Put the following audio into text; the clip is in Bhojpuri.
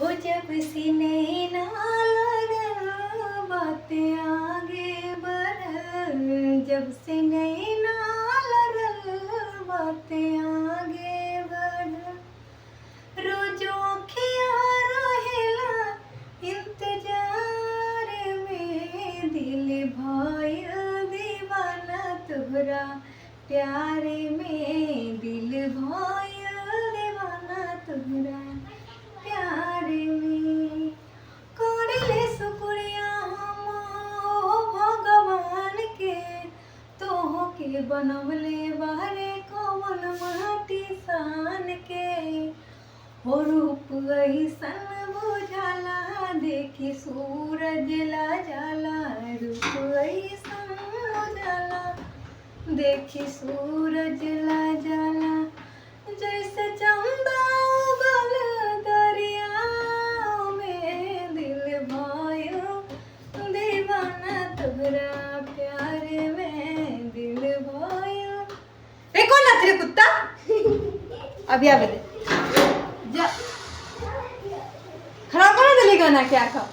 हो जब से नैना लगल बातें आगे बढ़ल, जब से नैना लगल बातें आगे बढ़ल, रोजो अखियाँ रहेला इंतजार में, दिल भइल दीवाना तोहरा प्यार में, दिल भइल दीवाना तोहरा प्यार में। करिले शुक्रिया हम ओ भगवान के, तोहके बनवले बारे कौन माटी सान के, हो रूप ऐसन बुझाला देखी सूरज ला जाला, रूप ऐसन बुझाला देखी सूरज ला जाला, जैसे चंदा उगल दरिया में, दिल भइल दीवाना तोहरा प्यार में, दिल भइल। रे कौन नाच रे कुत्ता? अभी आ बदे जा खराब कर दिली गाना क्या का।